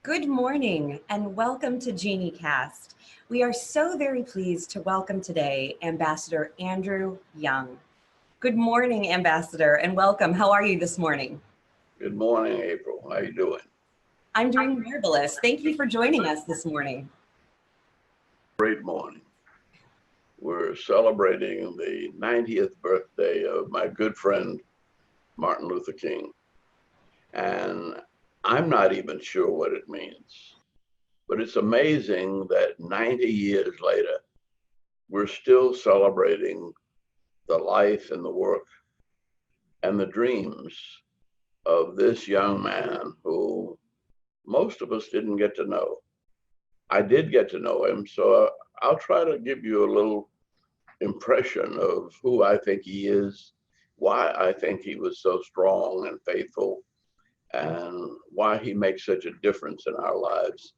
Good morning and welcome to Geniecast. We are so very pleased to welcome today Ambassador Andrew Young. Good morning, Ambassador, and welcome. How are you this morning? Good morning, April. How you doing? I'm doing marvelous. Thank you for joining us this morning. Great morning. We're celebrating the 90th birthday of my good friend, Martin Luther King. And I'm not even sure what it means, but it's amazing that 90 years later, we're still celebrating the life and the work and the dreams of this young man who most of us didn't get to know. I did get to know him, so I'll try to give you a little impression of who I think he is, why I think he was so strong and faithful, and why he makes such a difference in our lives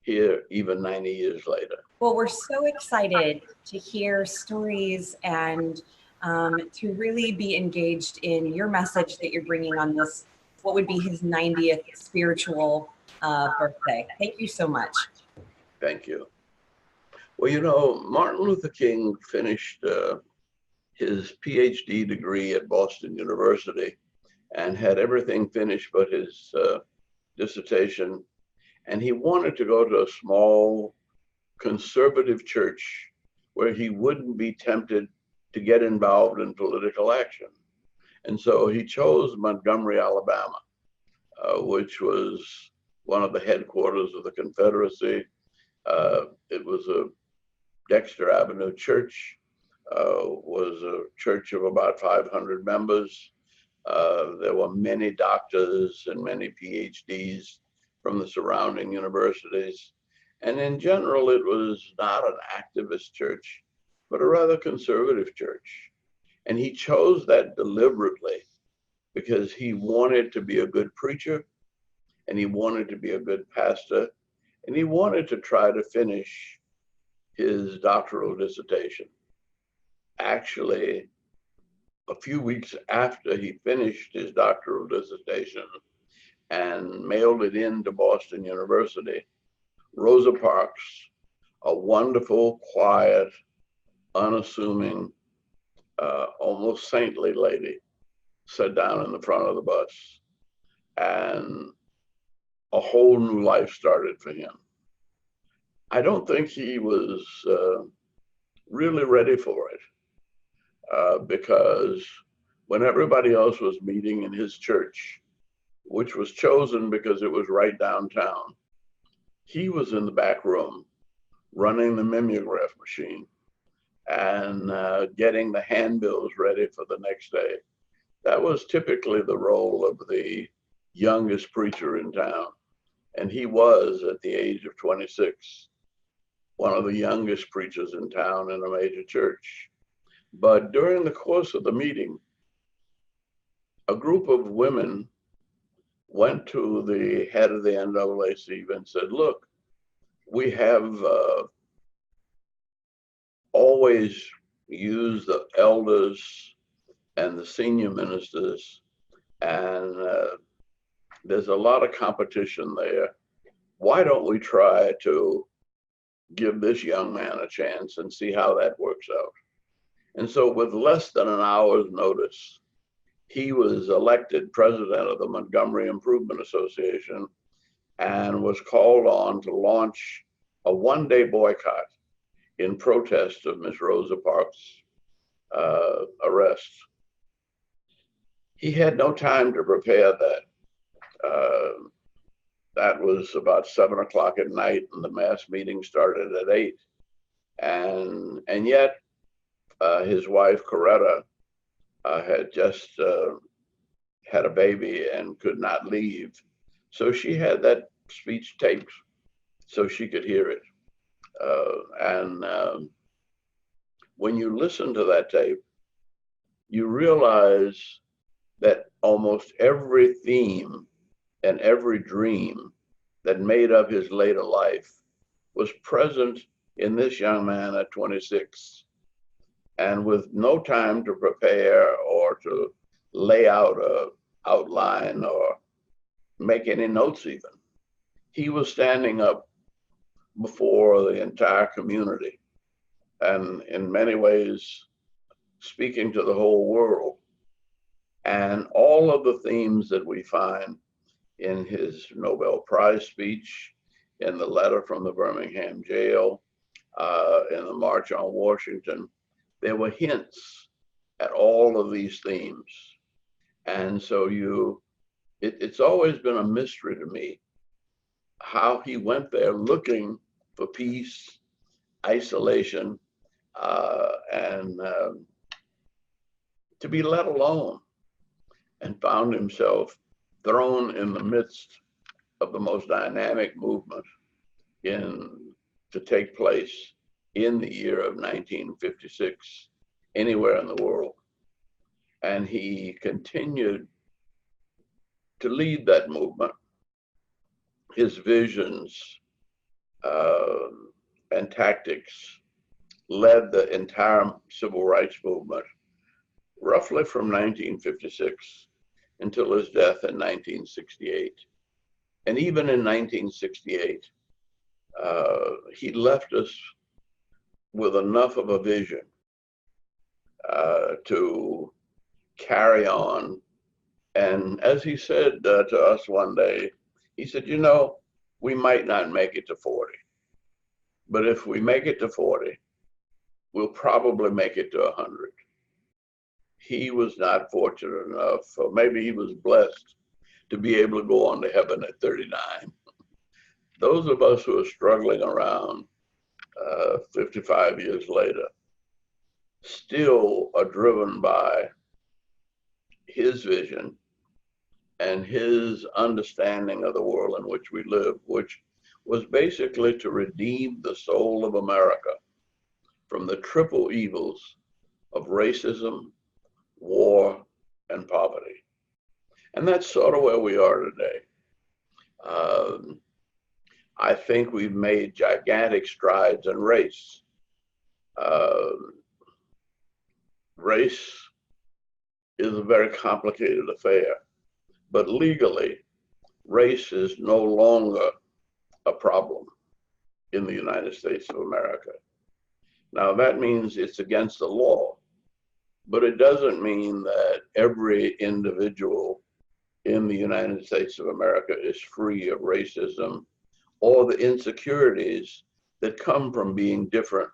here, even 90 years later. Well, we're so excited to hear stories and to really be engaged in your message that you're bringing on this, what would be his 90th spiritual birthday. Thank you so much. Thank you. Well, you know, Martin Luther King finished his PhD degree at Boston University and had everything finished but his dissertation. And he wanted to go to a small conservative church where he wouldn't be tempted to get involved in political action. And so he chose Montgomery, Alabama, which was one of the headquarters of the Confederacy. It was a Dexter Avenue Church, was a church of about 500 members. There were many doctors and many PhDs from the surrounding universities. And in general, it was not an activist church, but a rather conservative church. And he chose that deliberately because he wanted to be a good preacher, and he wanted to be a good pastor, and he wanted to try to finish his doctoral dissertation. Actually, a few weeks after he finished his doctoral dissertation and mailed it in to Boston University, Rosa Parks, a wonderful, quiet, unassuming, almost saintly lady, sat down in the front of the bus, and a whole new life started for him. I don't think he was really ready for it because when everybody else was meeting in his church, which was chosen because it was right downtown, he was in the back room running the mimeograph machine and getting the handbills ready for the next day. That was typically the role of the youngest preacher in town. And he was, at the age of 26, one of the youngest preachers in town in a major church. But during the course of the meeting, a group of women went to the head of the NAACP and said, look, we have always used the elders and the senior ministers, and there's a lot of competition there. Why don't we try to give this young man a chance and see how that works out? And so with less than an hour's notice, he was elected president of the Montgomery Improvement Association and was called on to launch a one-day boycott in protest of Miss Rosa Parks' arrest. He had no time to prepare that. That was about 7 o'clock at night, and the mass meeting started at 8. And yet, his wife, Coretta, had just had a baby and could not leave. So she had that speech taped so she could hear it. When you listen to that tape, you realize that almost every theme and every dream that made up his later life was present in this young man at 26. And with no time to prepare or to lay out an outline or make any notes even, he was standing up before the entire community and in many ways speaking to the whole world. And all of the themes that we find in his Nobel Prize speech, in the letter from the Birmingham jail, in the March on Washington, there were hints at all of these themes. And so it's always been a mystery to me how he went there looking for peace, isolation, and to be let alone, and found himself thrown in the midst of the most dynamic movement to take place in the year of 1956 anywhere in the world. And he continued to lead that movement. His visions and tactics led the entire civil rights movement roughly from 1956 until his death in 1968. And even in 1968, he left us with enough of a vision to carry on. And as he said to us one day, he said, you know, we might not make it to 40, but if we make it to 40, we'll probably make it to 100. He was not fortunate enough, or maybe he was blessed to be able to go on to heaven at 39. Those of us who are struggling around 55 years later still are driven by his vision and his understanding of the world in which we live, which was basically to redeem the soul of America from the triple evils of racism, war, and poverty. And that's sort of where we are today. I think we've made gigantic strides in race. Race is a very complicated affair, but legally, race is no longer a problem in the United States of America. Now, that means it's against the law, but it doesn't mean that every individual in the United States of America is free of racism or the insecurities that come from being different,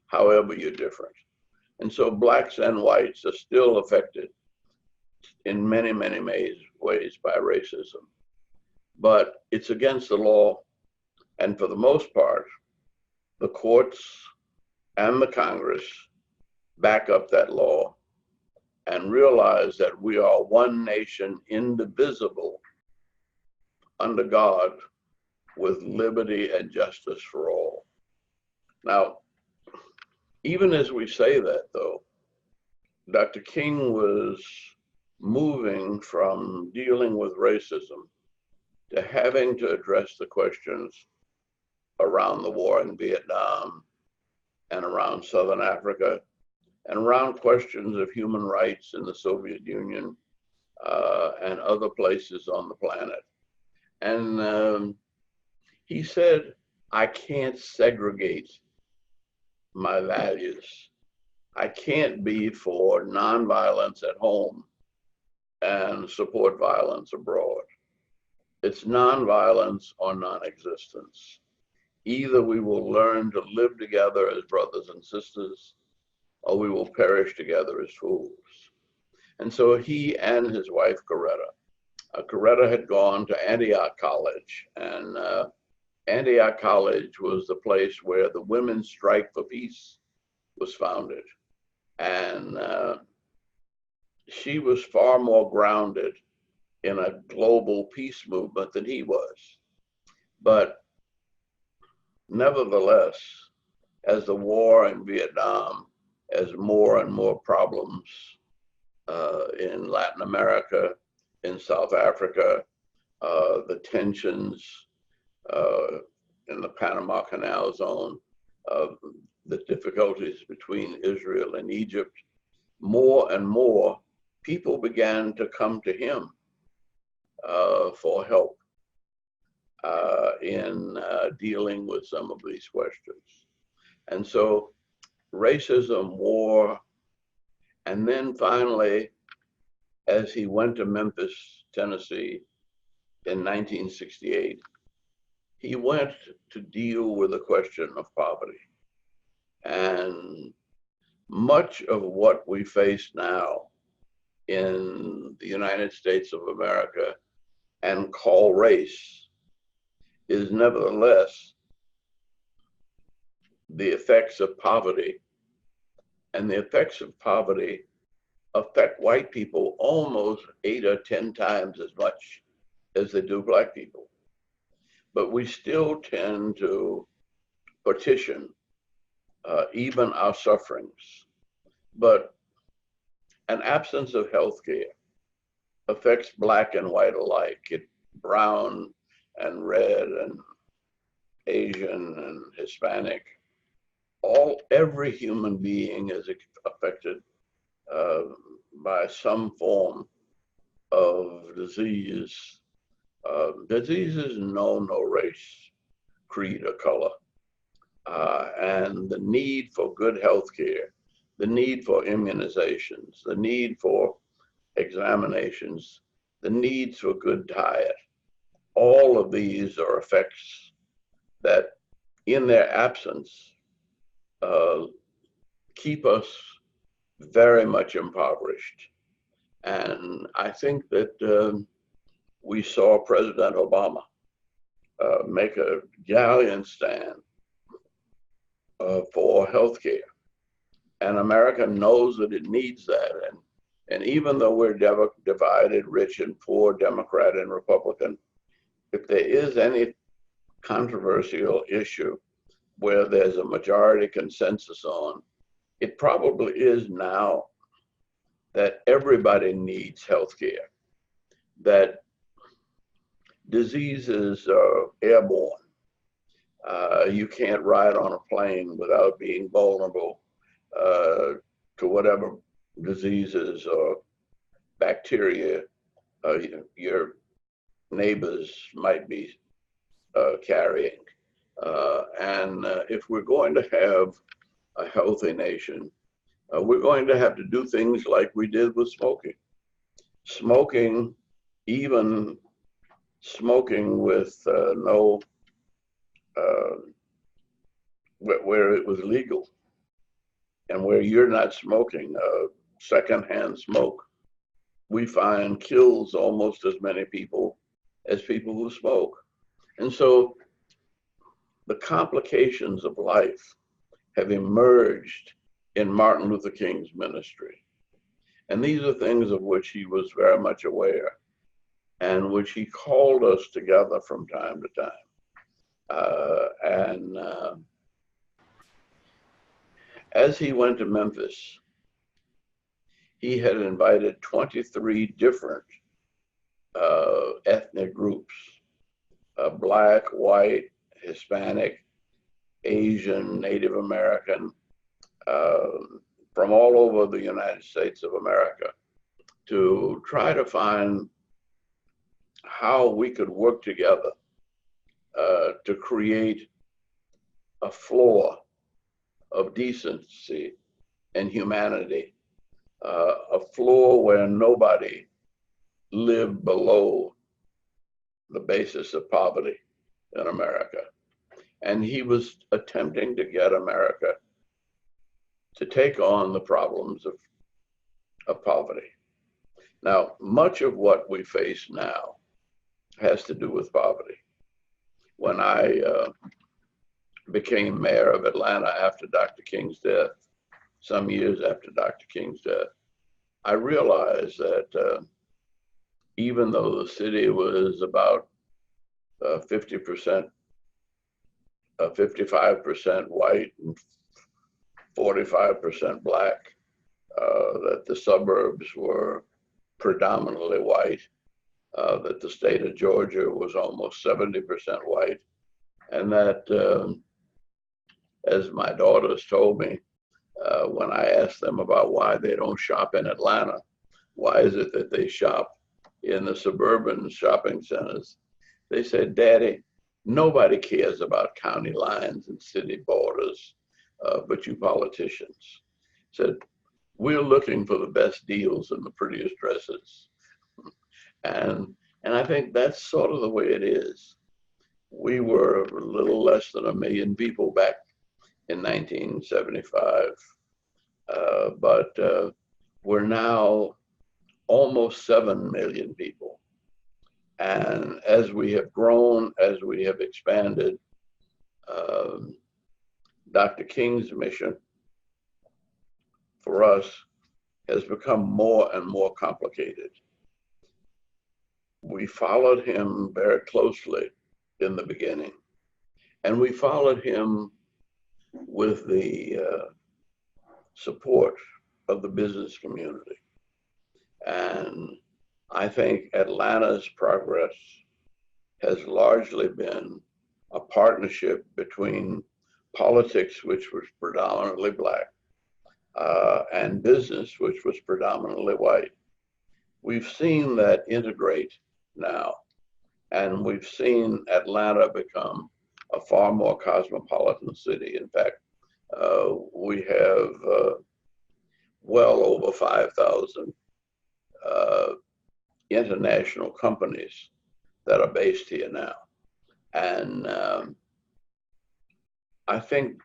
however you're different. And so blacks and whites are still affected in many, many ways by racism. But it's against the law. And for the most part, the courts and the Congress back up that law and realize that we are one nation, indivisible, under God, with liberty and justice for all. Now, even as we say that, though, Dr. King was moving from dealing with racism to having to address the questions around the war in Vietnam and around Southern Africa and around questions of human rights in the Soviet Union and other places on the planet. And he said, I can't segregate my values. I can't be for nonviolence at home and support violence abroad. It's nonviolence or non-existence. Either we will learn to live together as brothers and sisters, or we will perish together as fools. And so he and his wife, Coretta had gone to Antioch College, and Antioch College was the place where the Women's Strike for Peace was founded. And she was far more grounded in a global peace movement than he was. But nevertheless, as the war in Vietnam, as more and more problems in Latin America, in South Africa, the tensions in the Panama Canal Zone, the difficulties between Israel and Egypt, more and more people began to come to him for help. in dealing with some of these questions. And so racism, war, and then finally, as he went to Memphis, Tennessee in 1968, he went to deal with the question of poverty. And much of what we face now in the United States of America and call race is nevertheless the effects of poverty. And the effects of poverty affect white people almost 8 or 10 times as much as they do black people. But we still tend to partition even our sufferings. But an absence of health care affects black and white alike, brown and red and Asian and Hispanic. Every human being is affected by some form of disease. Diseases know no race, creed, or color. And the need for good health care, the need for immunizations, the need for examinations, the needs for good diet, all of these are effects that, in their absence, keep us very much impoverished. And I think that we saw President Obama make a gallant stand for health care. And America knows that it needs that. And even though we're divided, rich and poor, Democrat and Republican, if there is any controversial issue where there's a majority consensus on, it probably is now that everybody needs health care, that diseases are airborne. You can't ride on a plane without being vulnerable to whatever diseases or bacteria your neighbors might be carrying. And if we're going to have a healthy nation, we're going to have to do things like we did with smoking. Smoking, even smoking with no, where it was legal and where you're not smoking, secondhand smoke, we find kills almost as many people as people who smoke. And so the complications of life have emerged in Martin Luther King's ministry. And these are things of which he was very much aware and which he called us together from time to time. As he went to Memphis, he had invited 23 different ethnic groups, Black, white, Hispanic, Asian, Native American, from all over the United States of America, to try to find how we could work together to create a floor of decency and humanity, a floor where nobody lived below the basis of poverty in America. And he was attempting to get America to take on the problems of poverty. Now, much of what we face now has to do with poverty. When I became mayor of Atlanta after Dr. King's death, some years after Dr. King's death, I realized that even though the city was about 50%, 55% white and 45% black, that the suburbs were predominantly white, that the state of Georgia was almost 70% white, and that, as my daughters told me, when I asked them about why they don't shop in Atlanta, why is it that they shop in the suburban shopping centers? They said, "Daddy, nobody cares about county lines and city borders, but you politicians. Said, we're looking for the best deals and the prettiest dresses. And I think that's sort of the way it is. We were a little less than 1 million people back in 1975, but we're now almost 7 million people. And as we have grown, as we have expanded, Dr. King's mission for us has become more and more complicated. We followed him very closely in the beginning, and we followed him with the support of the business community. And I think Atlanta's progress has largely been a partnership between politics, which was predominantly Black, and business, which was predominantly white. We've seen that integrate now, and we've seen Atlanta become a far more cosmopolitan city. In fact, we have well over 5,000 international companies that are based here now. And I think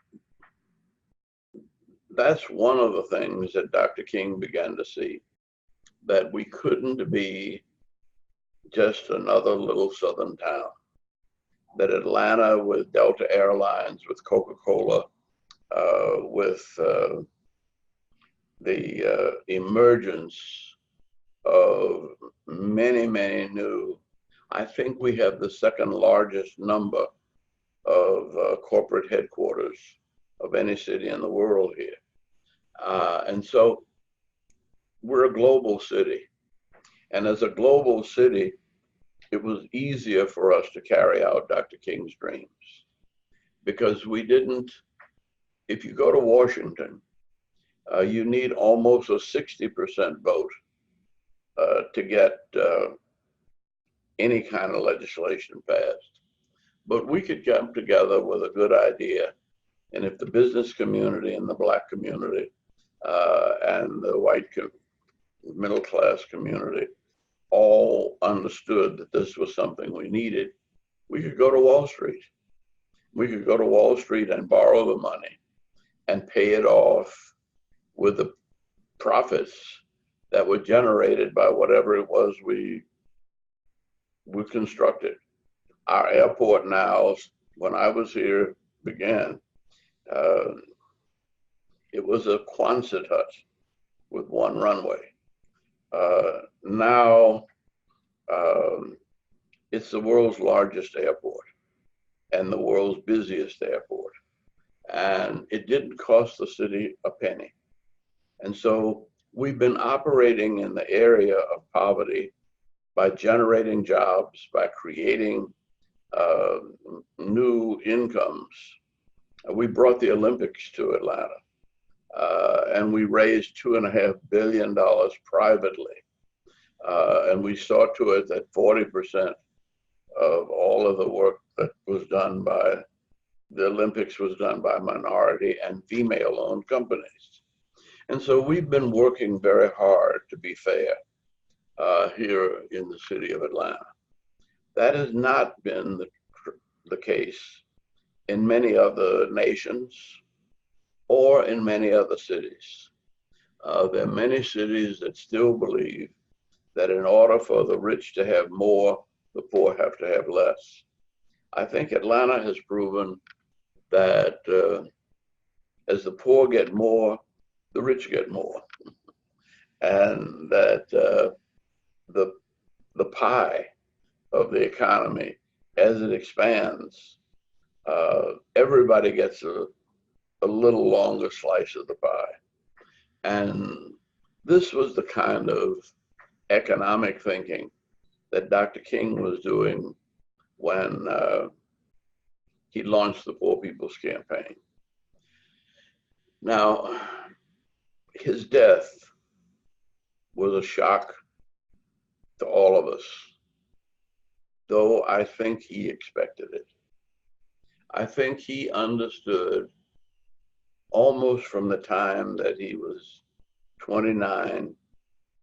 that's one of the things that Dr. King began to see, that we couldn't be just another little southern town. That Atlanta, with Delta Airlines, with Coca-Cola, with the emergence of many, many new, I think we have the second largest number of corporate headquarters of any city in the world here. And so we're a global city. And as a global city, it was easier for us to carry out Dr. King's dreams, because we didn't, if you go to Washington, you need almost a 60% vote to get any kind of legislation passed. But we could come together with a good idea. And if the business community and the Black community and the white middle class community all understood that this was something we needed, we could go to Wall Street. We could go to Wall Street and borrow the money and pay it off with the profits that were generated by whatever it was we constructed. Our airport now, when I was here, began, it was a Quonset hut with one runway. Now, it's the world's largest airport and the world's busiest airport. And it didn't cost the city a penny. And so we've been operating in the area of poverty by generating jobs, by creating new incomes. We brought the Olympics to Atlanta, and we raised $2.5 billion privately. And we saw to it that 40% of all of the work that was done by the Olympics was done by minority and female-owned companies. And so we've been working very hard to be fair here in the city of Atlanta. That has not been the case in many other nations or in many other cities. There are many cities that still believe that in order for the rich to have more, the poor have to have less. I think Atlanta has proven that as the poor get more, the rich get more. And that the pie of the economy, as it expands, everybody gets a little longer slice of the pie. And this was the kind of economic thinking that Dr. King was doing when he launched the Poor People's Campaign. Now, his death was a shock to all of us, though I think he expected it. I think he understood almost from the time that he was 29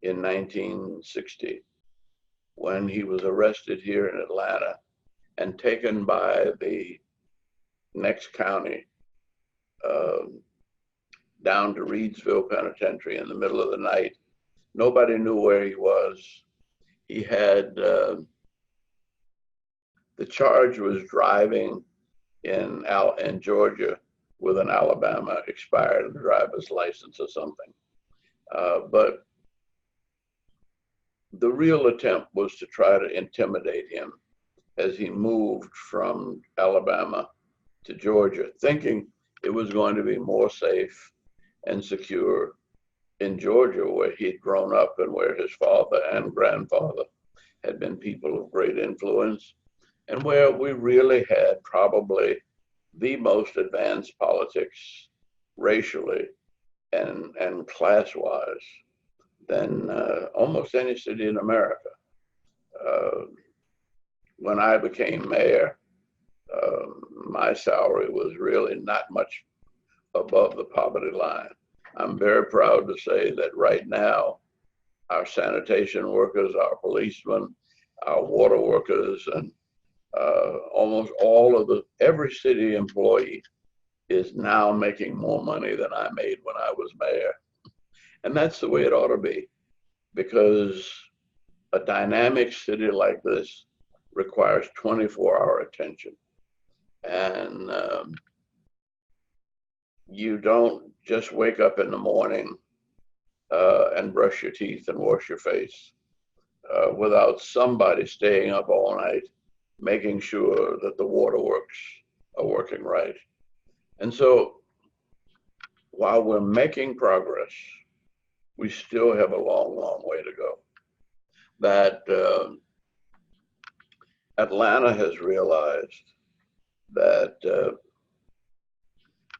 in 1960, when he was arrested here in Atlanta and taken by the next county down to Reedsville Penitentiary in the middle of the night. Nobody knew where he was. He had, the charge was driving in Georgia with an Alabama expired driver's license or something. But the real attempt was to try to intimidate him as he moved from Alabama to Georgia, thinking it was going to be more safe and secure in Georgia, where he'd grown up and where his father and grandfather had been people of great influence, and where we really had probably the most advanced politics racially and class-wise than almost any city in America. When I became mayor, my salary was really not much above the poverty line. I'm very proud to say that right now, our sanitation workers, our policemen, our water workers, and almost all of every city employee is now making more money than I made when I was mayor. And that's the way it ought to be, because a dynamic city like this requires 24-hour attention. And you don't just wake up in the morning and brush your teeth and wash your face without somebody staying up all night, making sure that the waterworks are working right. And so while we're making progress, we still have a long, long way to go. That Atlanta has realized that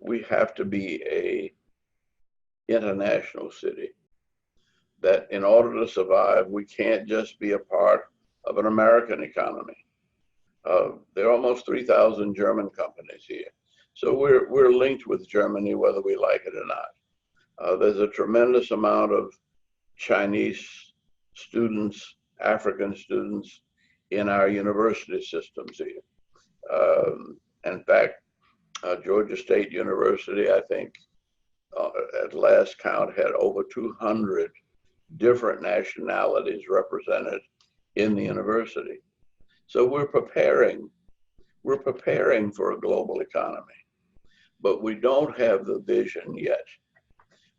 we have to be an international city. That in order to survive, we can't just be a part of an American economy. There are almost 3,000 German companies here. So we're linked with Germany, whether we like it or not. There's a tremendous amount of Chinese students, African students in our university systems here. In fact, Georgia State University, I think, at last count, had over 200 different nationalities represented in the university. So we're preparing for a global economy, but we don't have the vision yet.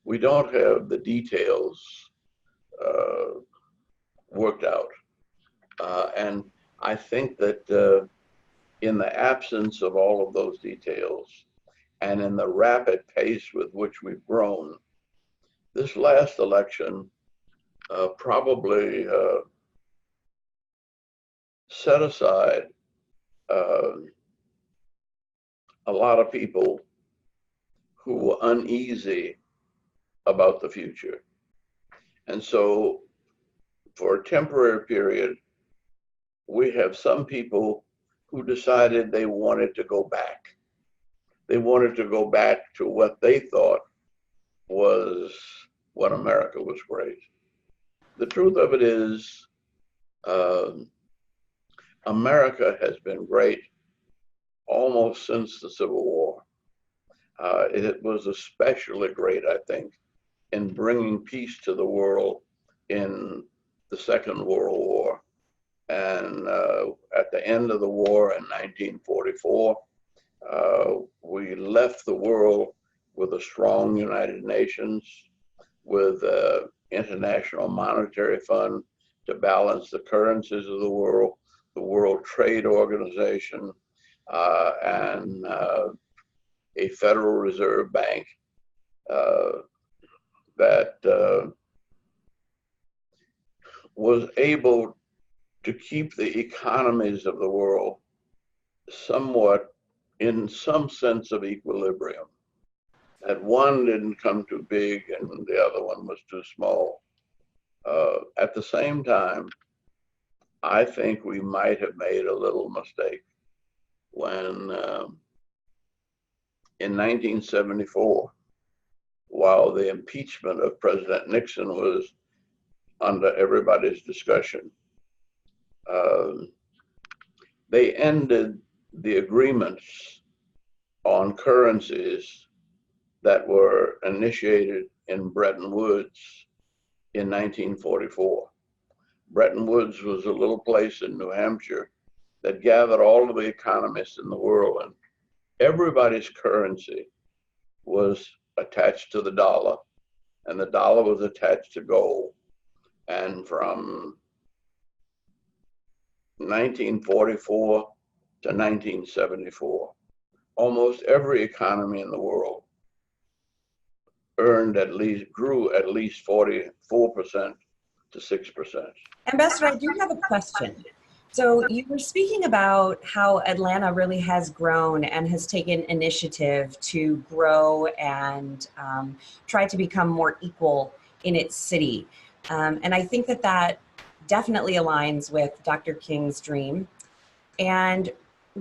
We don't have the details worked out. And I think that in the absence of all of those details and in the rapid pace with which we've grown, this last election probably set aside a lot of people who were uneasy about the future. And so for a temporary period, we have some people who decided they wanted to go back. They wanted to go back to what they thought was when America was great. The truth of it is, America has been great almost since the Civil War. It was especially great, I think, in bringing peace to the world in the Second World War. And at the end of the war in 1944, we left the world with a strong United Nations, with the International Monetary Fund to balance the currencies of the World Trade Organization, and a Federal Reserve Bank that was able to keep the economies of the world somewhat in some sense of equilibrium. That one didn't come too big and the other one was too small. At the same time, I think we might have made a little mistake when in 1974, while the impeachment of President Nixon was under everybody's discussion. They ended the agreements on currencies that were initiated in Bretton Woods in 1944. Bretton Woods was a little place in New Hampshire that gathered all of the economists in the world, and everybody's currency was attached to the dollar, and the dollar was attached to gold. And from 1944 to 1974, almost every economy in the world grew at least 44% to 6%. Ambassador, I do have a question. So you were speaking about how Atlanta really has grown and has taken initiative to grow and try to become more equal in its city. And I think that that definitely aligns with Dr. King's dream. And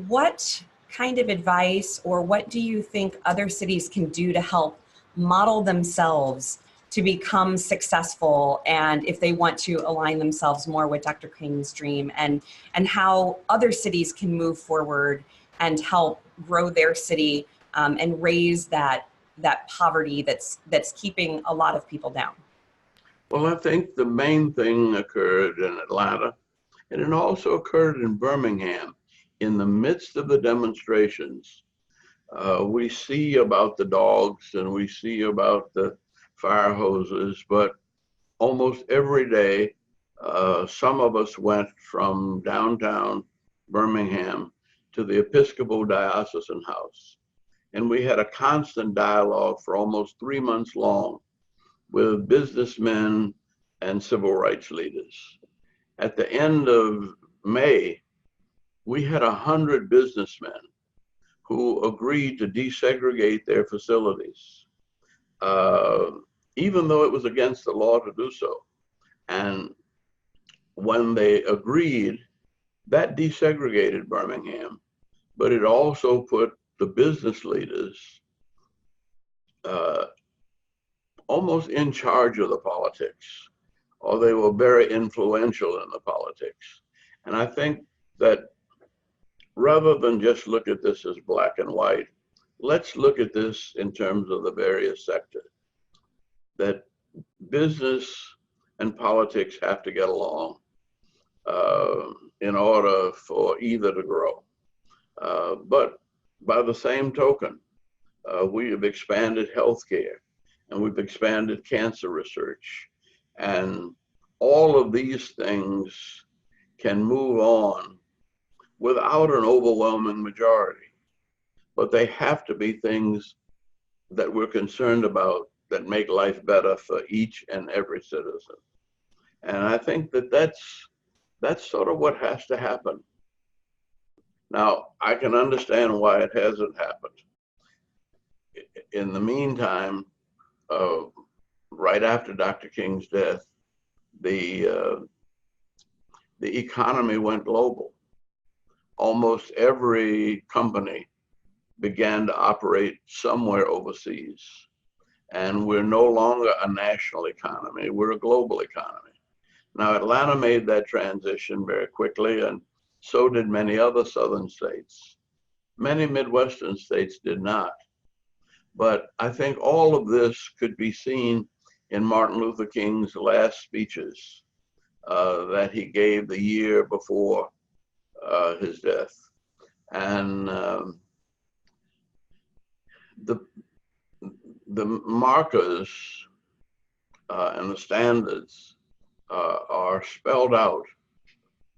what kind of advice or what do you think other cities can do to help model themselves to become successful, and if they want to align themselves more with Dr. King's dream, and how other cities can move forward and help grow their city and raise that poverty that's keeping a lot of people down? Well, I think the main thing occurred in Atlanta, and it also occurred in Birmingham. In the midst of the demonstrations, we see about the dogs and we see about the fire hoses, but almost every day, some of us went from downtown Birmingham to the Episcopal Diocesan House. And we had a constant dialogue for almost 3 months long with businessmen and civil rights leaders. At the end of May, we had 100 businessmen who agreed to desegregate their facilities, even though it was against the law to do so. And when they agreed, that desegregated Birmingham, but it also put the business leaders almost in charge of the politics, or they were very influential in the politics. And I think that rather than just look at this as black and white, let's look at this in terms of the various sectors. That business and politics have to get along in order for either to grow. But by the same token, we have expanded healthcare and we've expanded cancer research. And all of these things can move on without an overwhelming majority. But they have to be things that we're concerned about that make life better for each and every citizen. And I think that that's sort of what has to happen. Now, I can understand why it hasn't happened. In the meantime, right after Dr. King's death, the economy went global. Almost every company began to operate somewhere overseas. And we're no longer a national economy, we're a global economy. Now, Atlanta made that transition very quickly, and so did many other southern states. Many Midwestern states did not. But I think all of this could be seen in Martin Luther King's last speeches that he gave the year before his death. And the markers and the standards are spelled out,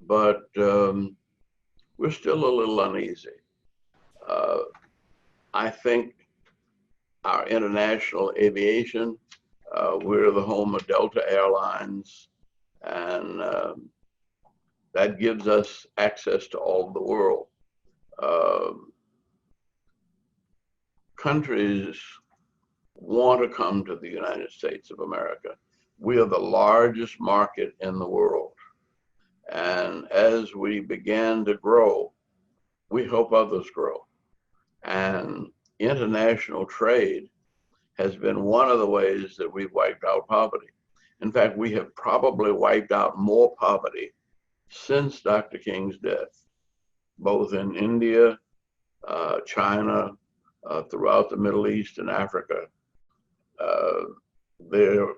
but we're still a little uneasy. I think our international aviation, we're the home of Delta Airlines, and that gives us access to all of the world. Countries want to come to the United States of America. We are the largest market in the world. And as we begin to grow, we hope others grow. And international trade has been one of the ways that we've wiped out poverty. In fact, we have probably wiped out more poverty since Dr. King's death, both in India, China, throughout the Middle East and Africa. There,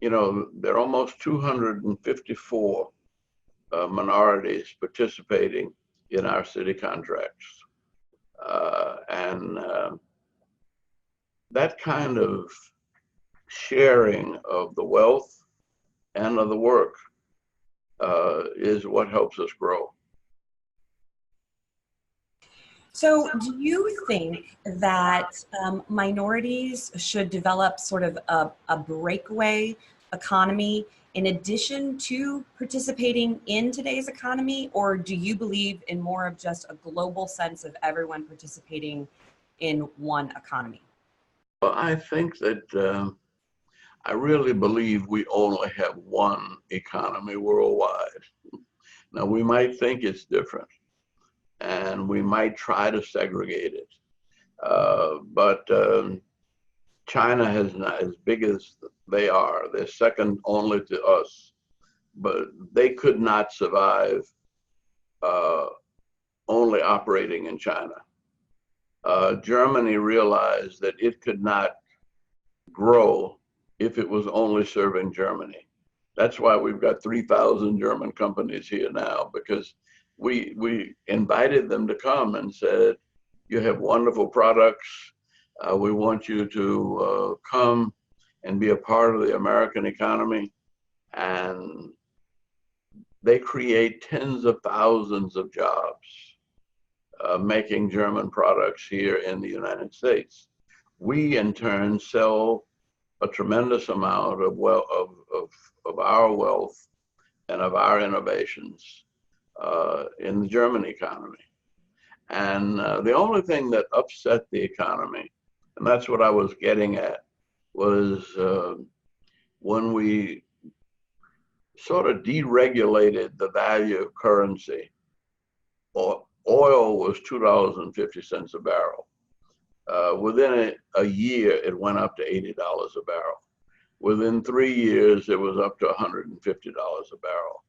there are almost 254 minorities participating in our city contracts. And that kind of sharing of the wealth and of the work is what helps us grow. So do you think that minorities should develop sort of a breakaway economy in addition to participating in today's economy? Or do you believe in more of just a global sense of everyone participating in one economy? Well, I think that I really believe we only have one economy worldwide. Now, we might think it's different, and we might try to segregate it. But China has not, as big as they are, they're second only to us, but they could not survive only operating in China. Germany realized that it could not grow if it was only serving Germany. That's why we've got 3,000 German companies here now, because we invited them to come and said, you have wonderful products. We want you to come and be a part of the American economy. And they create tens of thousands of jobs making German products here in the United States. We, in turn, sell a tremendous amount of our wealth and of our innovations in the German economy. And the only thing that upset the economy, and that's what I was getting at, was when we sort of deregulated the value of currency. Oil was $2.50 a barrel. Within a year, it went up to $80 a barrel. Within 3 years, it was up to $150 a barrel.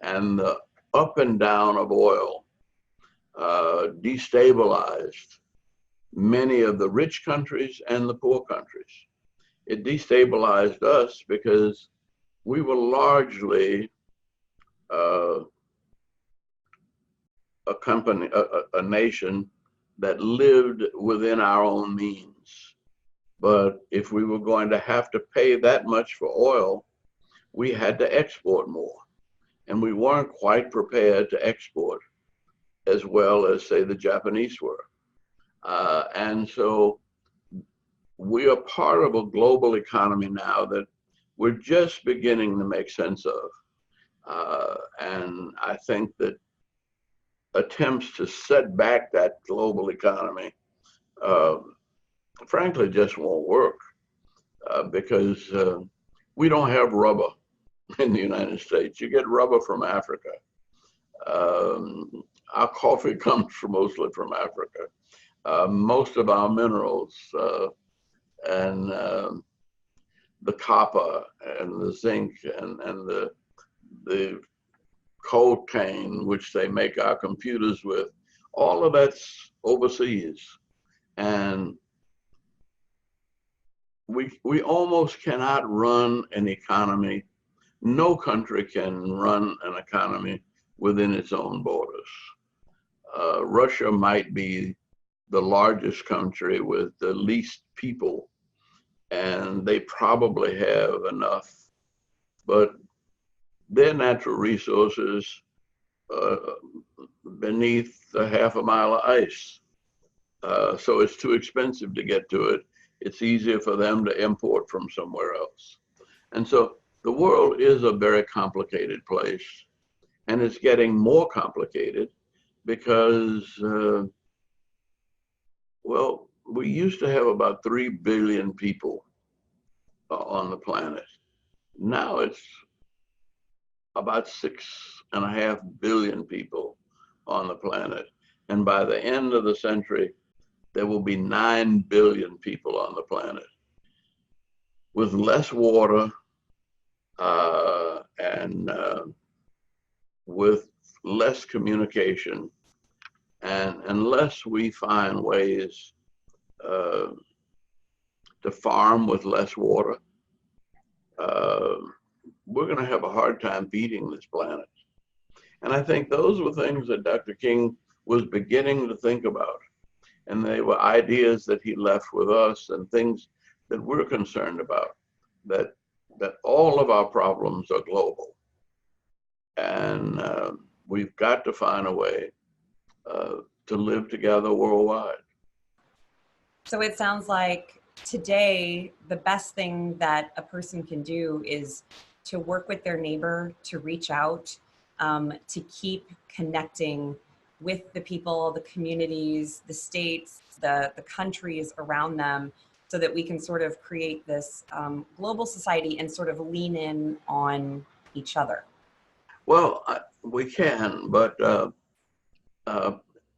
And the up and down of oil destabilized many of the rich countries and the poor countries. It destabilized us because we were largely a nation that lived within our own means. But if we were going to have to pay that much for oil, we had to export more. And we weren't quite prepared to export as well as, say, the Japanese were. And so we are part of a global economy now that we're just beginning to make sense of. And I think that attempts to set back that global economy, frankly, just won't work because we don't have rubber in the United States. You get rubber from Africa. Our coffee comes mostly from Africa. Most of our minerals and the copper and the zinc and the cocaine, which they make our computers with, all of that's overseas. And we almost cannot run an economy. No country can run an economy within its own borders. Russia might be the largest country with the least people, and they probably have enough, but their natural resources beneath a half a mile of ice. So it's too expensive to get to it. It's easier for them to import from somewhere else. And so the world is a very complicated place, and it's getting more complicated because, well, we used to have about 3 billion people on the planet. Now it's about 6.5 billion people on the planet. And by the end of the century, there will be 9 billion people on the planet with less water and with less communication. And unless we find ways to farm with less water, we're going to have a hard time feeding this planet. And I think those were things that Dr. King was beginning to think about. And they were ideas that he left with us and things that we're concerned about, that all of our problems are global. And we've got to find a way to live together worldwide. So it sounds like today, the best thing that a person can do is to work with their neighbor, to reach out, to keep connecting with the people, the communities, the states, the countries around them, so that we can sort of create this global society and sort of lean in on each other. Well, we can, but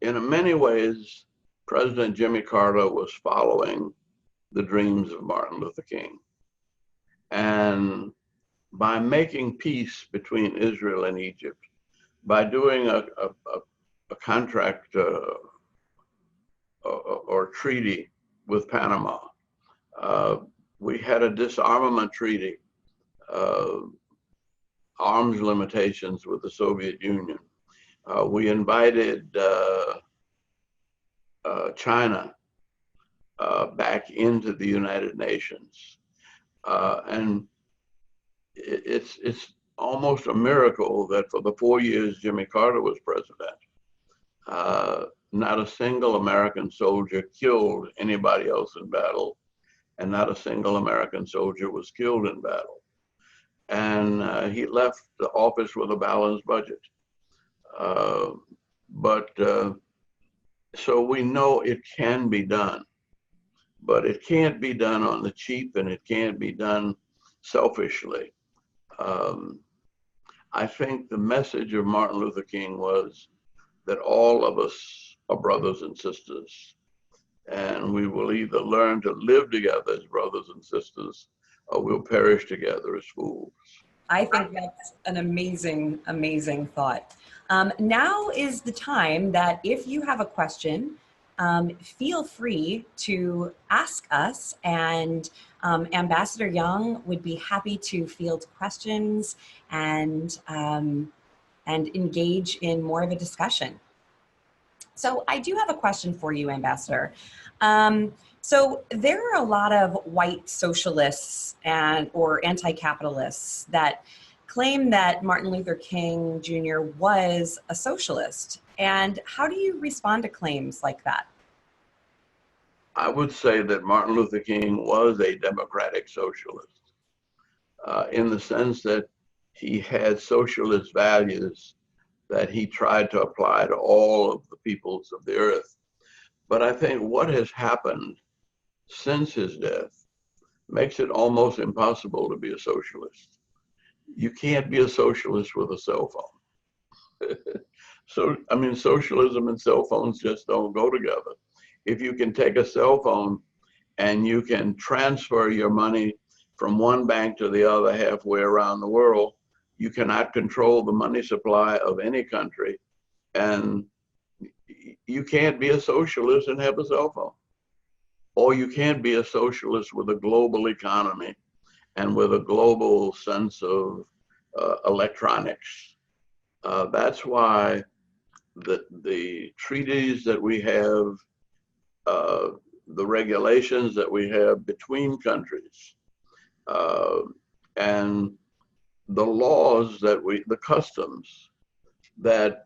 in many ways, President Jimmy Carter was following the dreams of Martin Luther King. And by making peace between Israel and Egypt, by doing a contract or treaty with Panama, we had a disarmament treaty, arms limitations with the Soviet Union. We invited China back into the United Nations. And it's almost a miracle that for the 4 years Jimmy Carter was president, not a single American soldier killed anybody else in battle, and not a single American soldier was killed in battle. And he left the office with a balanced budget. So we know it can be done, but it can't be done on the cheap, and it can't be done selfishly. I think the message of Martin Luther King was that all of us are brothers and sisters, and we will either learn to live together as brothers and sisters, or we'll perish together as fools. I think that's an amazing, amazing thought. Now is the time that if you have a question, feel free to ask us, and Ambassador Young would be happy to field questions and engage in more of a discussion. So I do have a question for you, Ambassador. So there are a lot of white socialists or anti-capitalists that claim that Martin Luther King Jr. was a socialist. And how do you respond to claims like that? I would say that Martin Luther King was a democratic socialist, in the sense that he had socialist values that he tried to apply to all of the peoples of the earth. But I think what has happened since his death makes it almost impossible to be a socialist. You can't be a socialist with a cell phone. So, I mean, socialism and cell phones just don't go together. If you can take a cell phone and you can transfer your money from one bank to the other halfway around the world, you cannot control the money supply of any country. And you can't be a socialist and have a cell phone. Or you can't be a socialist with a global economy and with a global sense of electronics. That's why the treaties that we have, the regulations that we have between countries, and the laws that the customs that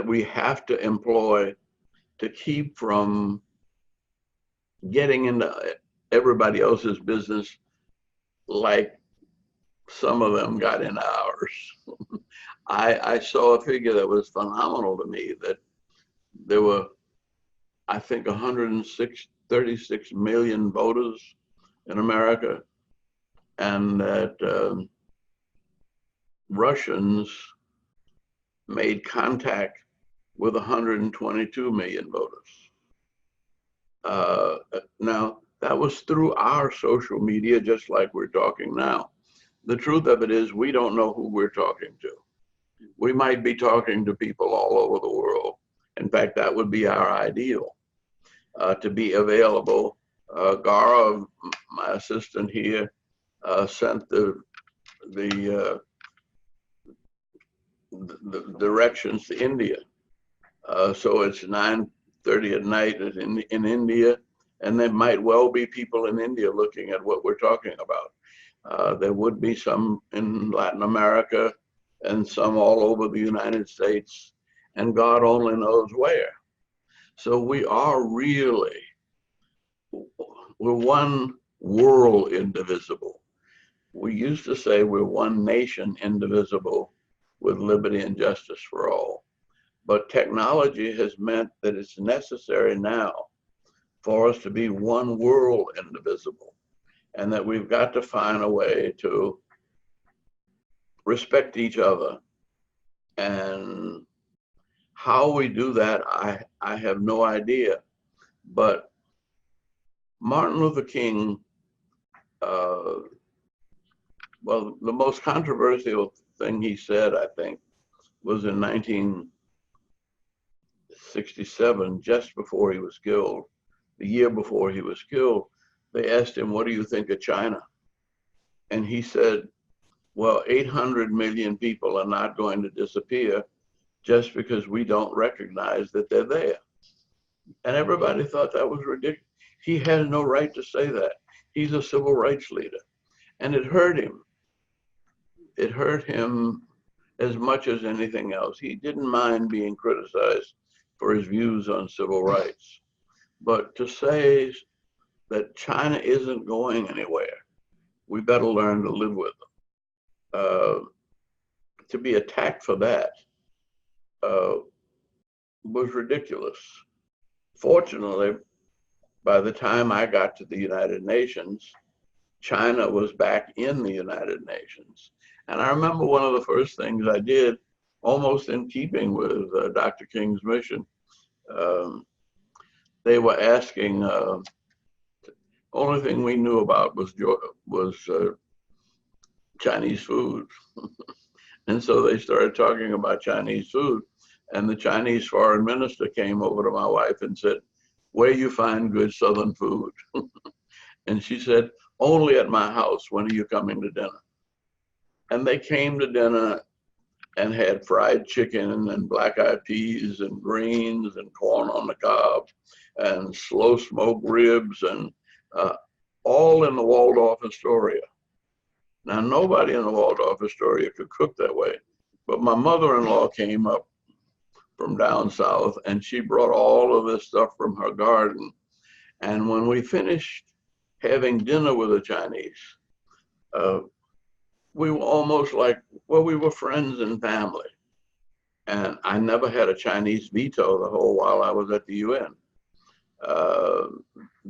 we have to employ to keep from getting into everybody else's business, like some of them got in ours. I saw a figure that was phenomenal to me, that there were, I think, 136 million voters in America, and that Russians made contact with 122 million voters. Now, that was through our social media, just like we're talking now. The truth of it is, we don't know who we're talking to. We might be talking to people all over the world. In fact, that would be our ideal, to be available. Gara, my assistant here, sent the directions to India. So it's 9:30 at night in India, and there might well be people in India looking at what we're talking about. There would be some in Latin America and some all over the United States, and God only knows where. So we are really, we're one world indivisible. We used to say we're one nation indivisible with liberty and justice for all. But technology has meant that it's necessary now for us to be one world indivisible, and that we've got to find a way to respect each other. And how we do that, I have no idea. But Martin Luther King, well, the most controversial thing he said, I think, was in 1967, just before he was killed, the year before he was killed. They asked him, "What do you think of China?" And he said, "Well, 800 million people are not going to disappear just because we don't recognize that they're there." And everybody thought that was ridiculous. He had no right to say that. He's a civil rights leader. And it hurt him. It hurt him as much as anything else. He didn't mind being criticized for his views on civil rights. But to say that China isn't going anywhere, we better learn to live with them. To be attacked for that was ridiculous. Fortunately, by the time I got to the United Nations, China was back in the United Nations. And I remember one of the first things I did, almost in keeping with Dr. King's mission, they were asking, only thing we knew about was Chinese food. And so they started talking about Chinese food. And the Chinese foreign minister came over to my wife and said, "Where you find good Southern food?" And she said, "Only at my house. When are you coming to dinner?" And they came to dinner and had fried chicken and black-eyed peas and greens and corn on the cob and slow smoked ribs, and all in the Waldorf Astoria. Now, nobody in the Waldorf Astoria could cook that way, but my mother-in-law came up from down south, and she brought all of this stuff from her garden. And when we finished having dinner with the Chinese, we were almost like, well, we were friends and family. And I never had a Chinese veto the whole while I was at the UN,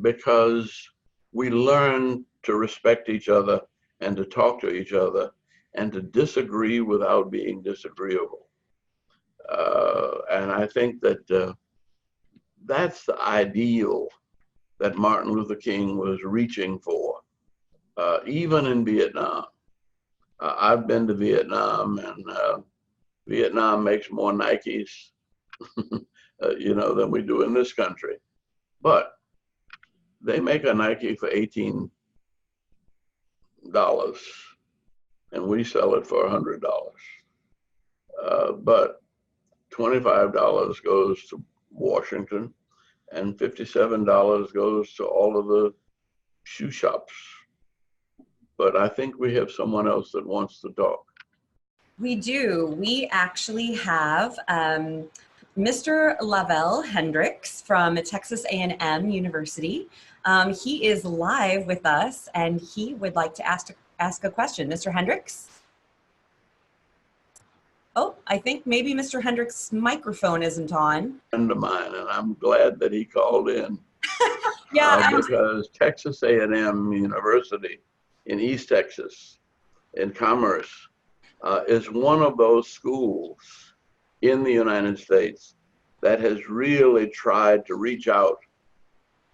because we learned to respect each other and to talk to each other and to disagree without being disagreeable. And I think that that's the ideal that Martin Luther King was reaching for, even in Vietnam. I've been to Vietnam, and Vietnam makes more Nikes, than we do in this country. But they make a Nike for $18, and we sell it for $100. But $25 goes to Washington, and $57 goes to all of the shoe shops. But I think we have someone else that wants to talk. We do. We actually have Mr. Lavelle Hendricks from Texas A&M University. He is live with us, and he would like to ask a question. Mr. Hendricks? Oh, I think maybe Mr. Hendricks' microphone isn't on. Friend of mine, and I'm glad that he called in. Yeah, because Texas A&M University in East Texas, in Commerce, is one of those schools in the United States that has really tried to reach out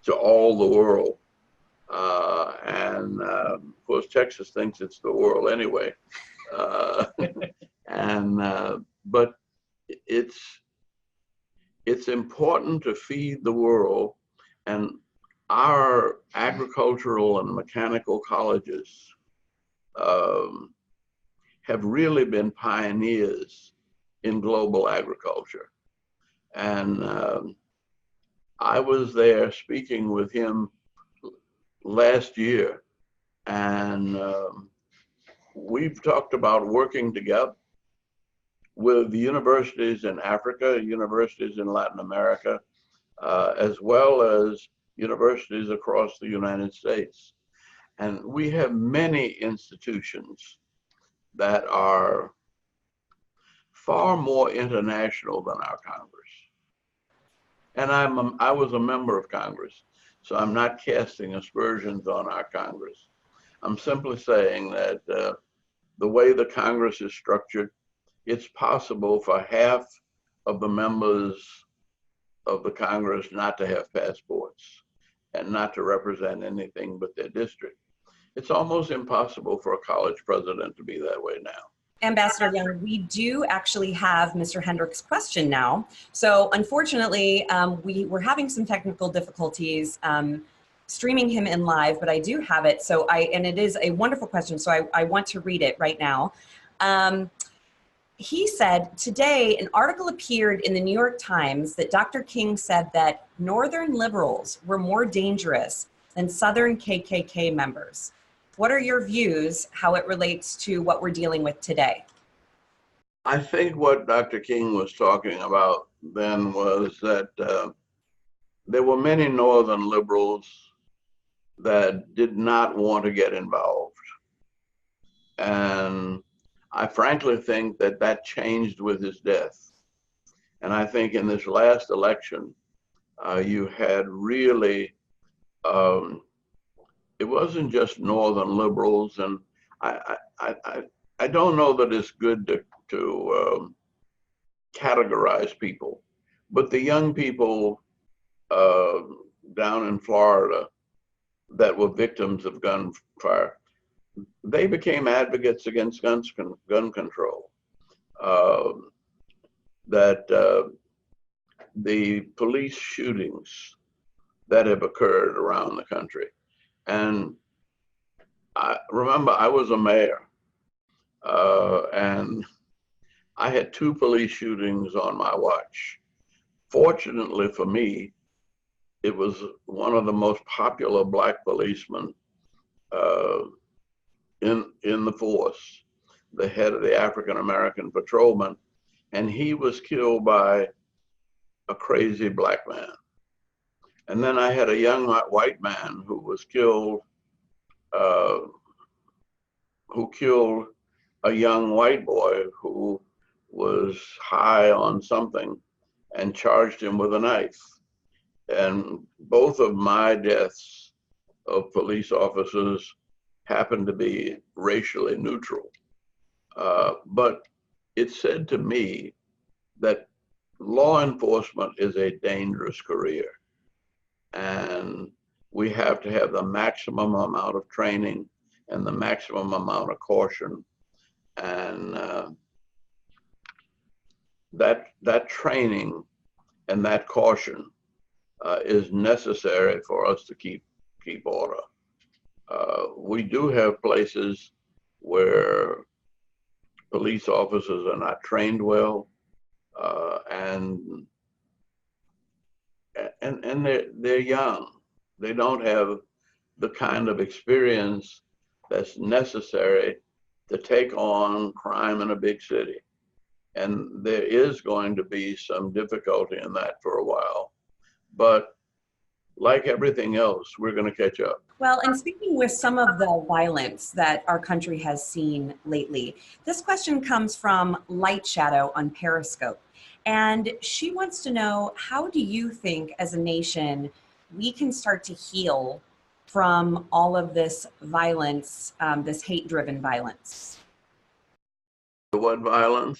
to all the world. Of course, Texas thinks it's the world anyway. Uh, but it's important to feed the world, and our agricultural and mechanical colleges have really been pioneers in global agriculture. And I was there speaking with him last year, and we've talked about working together with universities in Africa, universities in Latin America, as well as universities across the United States. And we have many institutions that are far more international than our Congress. And I was a member of Congress, so I'm not casting aspersions on our Congress. I'm simply saying that the way the Congress is structured, it's possible for half of the members of the Congress not to have passports and not to represent anything but their district. It's almost impossible for a college president to be that way now. Ambassador Young, we do actually have Mr. Hendricks' question now. So unfortunately, we were having some technical difficulties streaming him in live, but I do have it. So and it is a wonderful question. So I want to read it right now. He said, today an article appeared in the New York Times that Dr. King said that Northern liberals were more dangerous than Southern KKK members. What are your views, how it relates to what we're dealing with today? I think what Dr. King was talking about then was that there were many Northern liberals that did not want to get involved. And I frankly think that that changed with his death. And I think in this last election, you had really, it wasn't just Northern liberals, and I don't know that it's good to categorize people, but the young people down in Florida that were victims of gunfire, they became advocates against gun control. The police shootings that have occurred around the country. And I remember I was a mayor, and I had 2 police shootings on my watch. Fortunately for me, it was one of the most popular Black policemen in the force, the head of the African American patrolman, and he was killed by a crazy Black man. And then I had a young white man who was killed, who killed a young white boy who was high on something and charged him with a knife. And both of my deaths of police officers happened to be racially neutral. But it said to me that law enforcement is a dangerous career. And we have to have the maximum amount of training and the maximum amount of caution. And that training and that caution is necessary for us to keep order. We do have places where police officers are not trained well, and they're young. They don't have the kind of experience that's necessary to take on crime in a big city. And there is going to be some difficulty in that for a while. But like everything else, we're going to catch up. Well, and speaking with some of the violence that our country has seen lately, this question comes from Light Shadow on Periscope. And she wants to know, how do you think as a nation we can start to heal from all of this violence, this hate-driven violence? The what violence?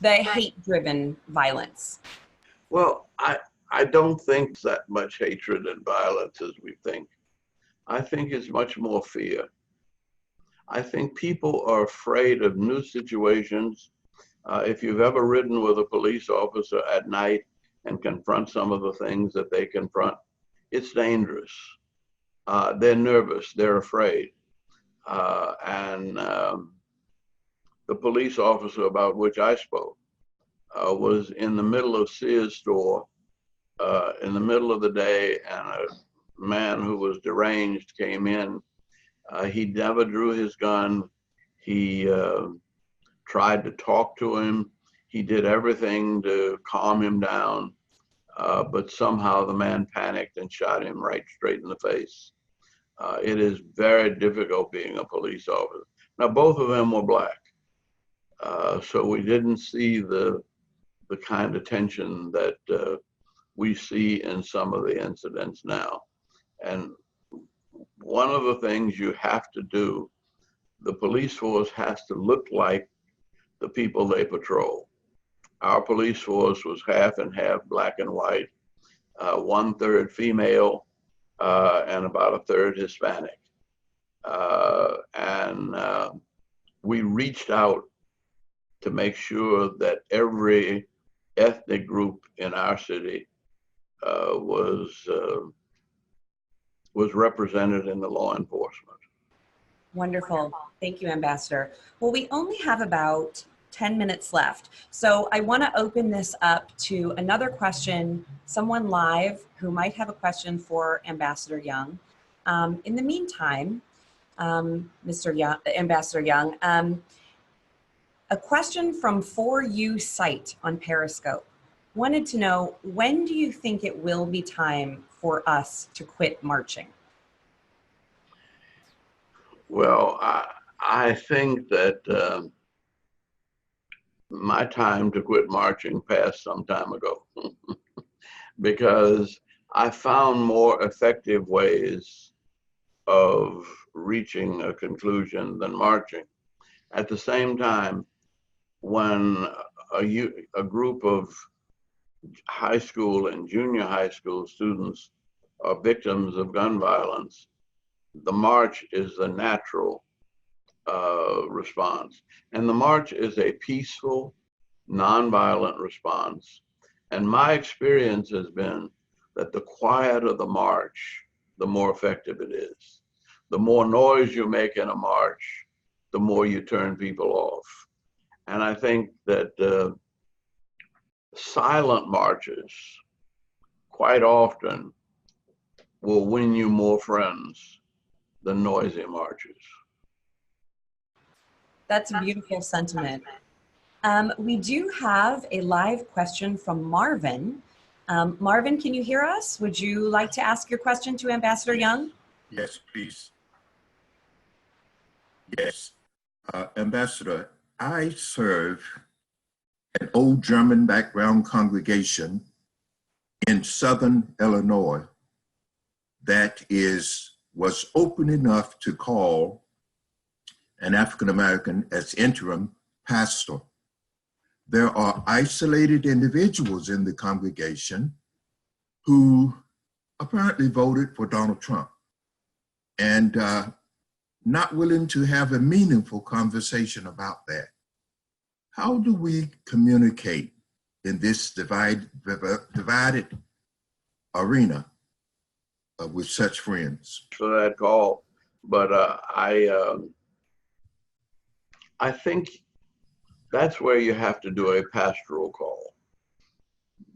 The hate-driven violence. Well, I don't think that much hatred and violence as we think. I think it's much more fear. I think people are afraid of new situations. If you've ever ridden with a police officer at night and confront some of the things that they confront, it's dangerous. They're nervous, they're afraid. The police officer about which I spoke was in the middle of Sears store in the middle of the day, and a man who was deranged came in. He never drew his gun. He tried to talk to him. He did everything to calm him down, but somehow the man panicked and shot him right straight in the face. It is very difficult being a police officer. Now, both of them were black, so we didn't see the kind of tension that we see in some of the incidents now. And one of the things you have to do, the police force has to look like the people they patrol. Our police force was half and half, black and white, 1/3 female, and about 1/3 Hispanic. We reached out to make sure that every ethnic group in our city was represented in the law enforcement. Wonderful. Thank you, Ambassador. Well, we only have about 10 minutes left. So I want to open this up to another question, someone live who might have a question for Ambassador Young. In the meantime, Ambassador Young, a question from For You site on Periscope wanted to know, when do you think it will be time for us to quit marching? Well, I think that my time to quit marching passed some time ago because I found more effective ways of reaching a conclusion than marching. At the same time, when a group of high school and junior high school students are victims of gun violence, the march is the natural response. And the march is a peaceful, nonviolent response. And my experience has been that the quieter the march, the more effective it is. The more noise you make in a march, the more you turn people off. And I think that silent marches quite often will win you more friends than noisy marches. That's a beautiful sentiment. We do have a live question from Marvin. Marvin, can you hear us? Would you like to ask your question to Ambassador Young? Yes, please. Yes. Ambassador, I serve an old German background congregation in Southern Illinois that was open enough to call an African-American as interim pastor. There are isolated individuals in the congregation who apparently voted for Donald Trump and not willing to have a meaningful conversation about that. How do we communicate in this divided arena with such friends? For that call, but I think that's where you have to do a pastoral call.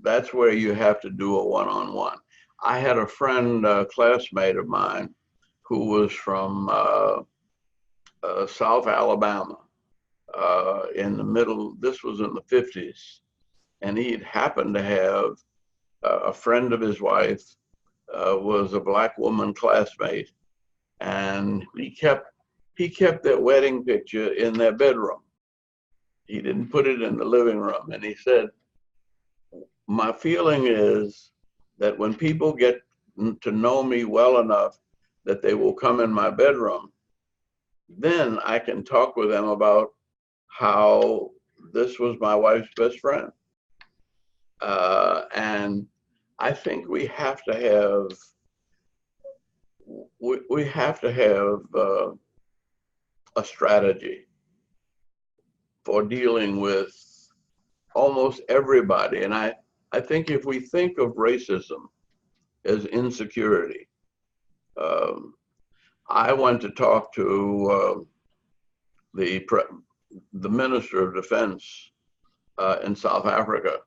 That's where you have to do a one-on-one. I had a friend, a classmate of mine, who was from South Alabama in the middle, this was in the 50s, and he'd happened to have a friend of his wife was a black woman classmate, and he kept that wedding picture in their bedroom. He didn't put it in the living room. And he said, my feeling is that when people get to know me well enough that they will come in my bedroom, then I can talk with them about how this was my wife's best friend. And I think we have to have a strategy for dealing with almost everybody. And I think if we think of racism as insecurity, I went to talk to the Minister of Defense in South Africa,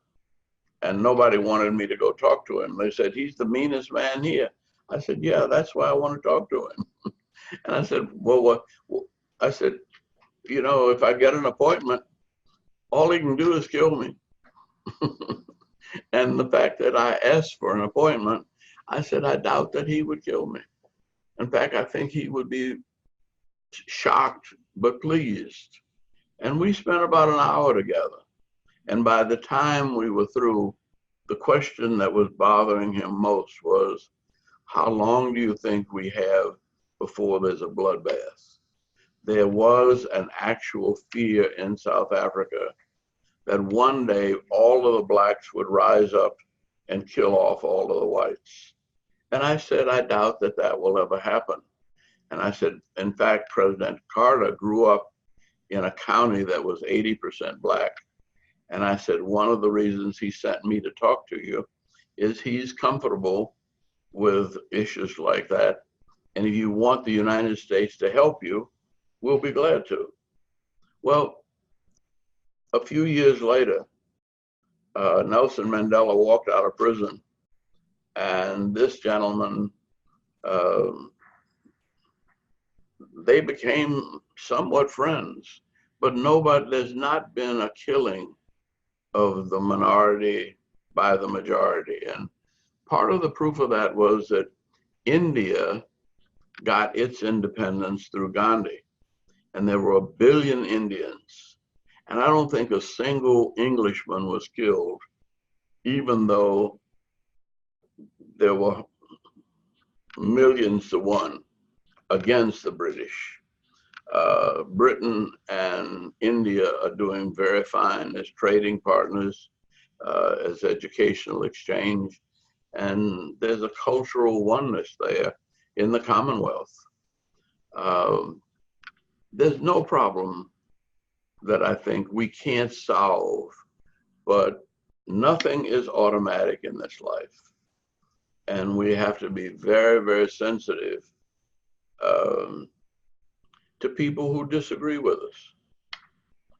and nobody wanted me to go talk to him. They said, he's the meanest man here. I said, yeah, that's why I want to talk to him. And I said, well, what? I said, you know, if I get an appointment, all he can do is kill me. And the fact that I asked for an appointment, I said, I doubt that he would kill me. In fact, I think he would be shocked, but pleased. And we spent about an hour together. And by the time we were through, the question that was bothering him most was, how long do you think we have before there's a bloodbath? There was an actual fear in South Africa that one day all of the blacks would rise up and kill off all of the whites. And I said, I doubt that that will ever happen. And I said, in fact, President Carter grew up in a county that was 80% black. And I said, one of the reasons he sent me to talk to you is he's comfortable with issues like that. And if you want the United States to help you, we'll be glad to. Well, a few years later, Nelson Mandela walked out of prison, and this gentleman, they became somewhat friends, but there's not been a killing of the minority by the majority. And part of the proof of that was that India got its independence through Gandhi, and there were 1 billion Indians. And I don't think a single Englishman was killed, even though there were millions to one against the British. Britain and India are doing very fine as trading partners, as educational exchange, and there's a cultural oneness there in the Commonwealth. There's no problem that I think we can't solve, but nothing is automatic in this life. And we have to be very, very sensitive to people who disagree with us.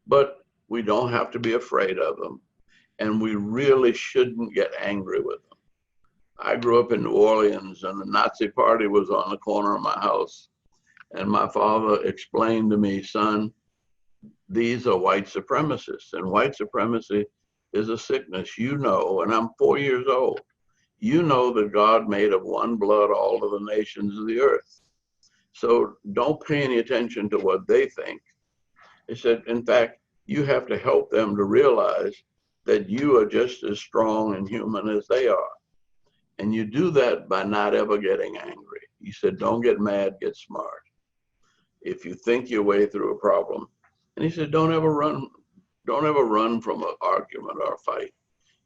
But we don't have to be afraid of them. And we really shouldn't get angry with them. I grew up in New Orleans, and the Nazi Party was on the corner of my house. And my father explained to me, son, these are white supremacists, and white supremacy is a sickness, you know, and I'm 4 years old. You know that God made of one blood all of the nations of the earth. So don't pay any attention to what they think. He said, in fact, you have to help them to realize that you are just as strong and human as they are. And you do that by not ever getting angry. He said, don't get mad, get smart. If you think your way through a problem. And he said, don't ever run from an argument or a fight.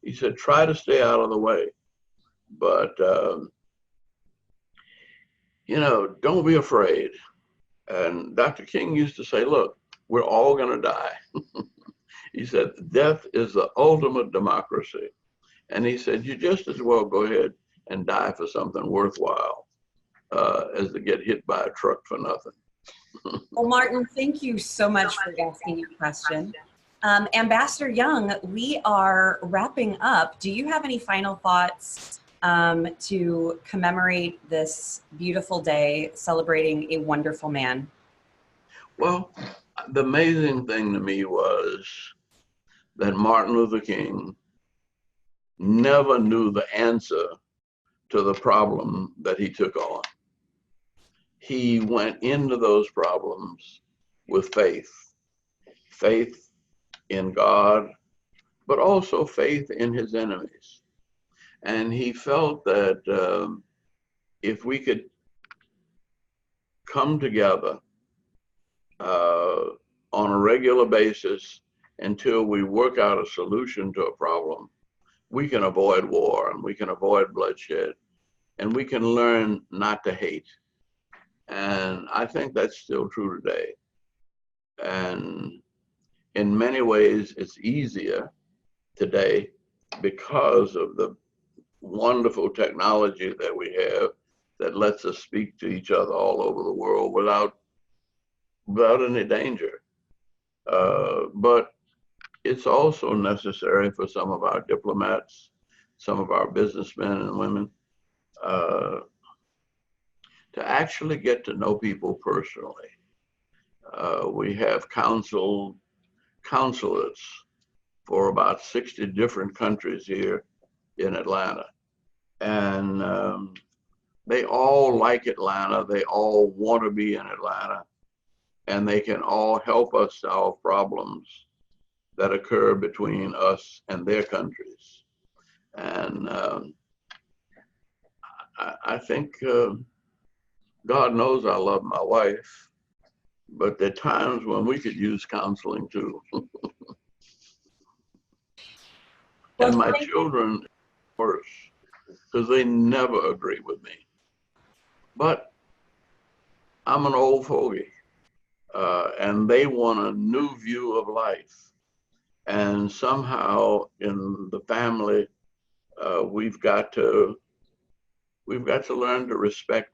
He said, try to stay out of the way. But, you know, don't be afraid. And Dr. King used to say, look, we're all going to die. He said, death is the ultimate democracy. And he said, you just as well go ahead and die for something worthwhile as to get hit by a truck for nothing. Well, Martin, thank you so much for asking your question. Ambassador Young, we are wrapping up. Do you have any final thoughts to commemorate this beautiful day celebrating a wonderful man? Well, the amazing thing to me was that Martin Luther King never knew the answer to the problem that he took on. He went into those problems with faith in God, but also faith in his enemies. And he felt that if we could come together on a regular basis until we work out a solution to a problem, we can avoid war and we can avoid bloodshed and we can learn not to hate. And I think that's still true today. And in many ways, it's easier today because of the wonderful technology that we have that lets us speak to each other all over the world without any danger. But it's also necessary for some of our diplomats, some of our businessmen and women, to actually get to know people personally. We have consulates for about 60 different countries here in Atlanta. And they all like Atlanta. They all want to be in Atlanta. And they can all help us solve problems that occur between us and their countries. And I think God knows I love my wife, but there are times when we could use counseling too. Well, and my children worse, because they never agree with me. But I'm an old fogey, and they want a new view of life. And somehow in the family, we've got to learn to respect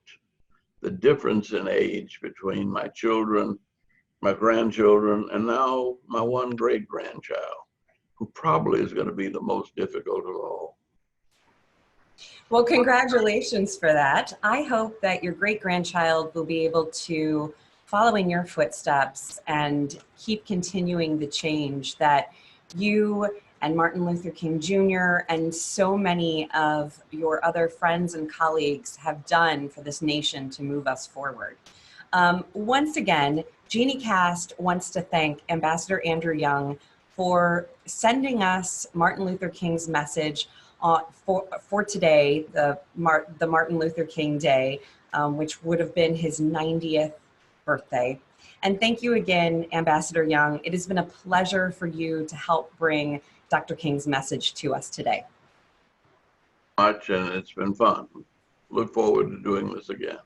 the difference in age between my children, my grandchildren, and now my one great grandchild, who probably is going to be the most difficult of all. Well, congratulations for that. I hope that your great-grandchild will be able to follow in your footsteps and keep continuing the change that you and Martin Luther King Jr. and so many of your other friends and colleagues have done for this nation to move us forward. Once again, Geniecast wants to thank Ambassador Andrew Young for sending us Martin Luther King's message for today, the Martin Luther King Day, which would have been his 90th birthday. And thank you again, Ambassador Young. It has been a pleasure for you to help bring Dr. King's message to us today. Much, and it's been fun. Look forward to doing this again.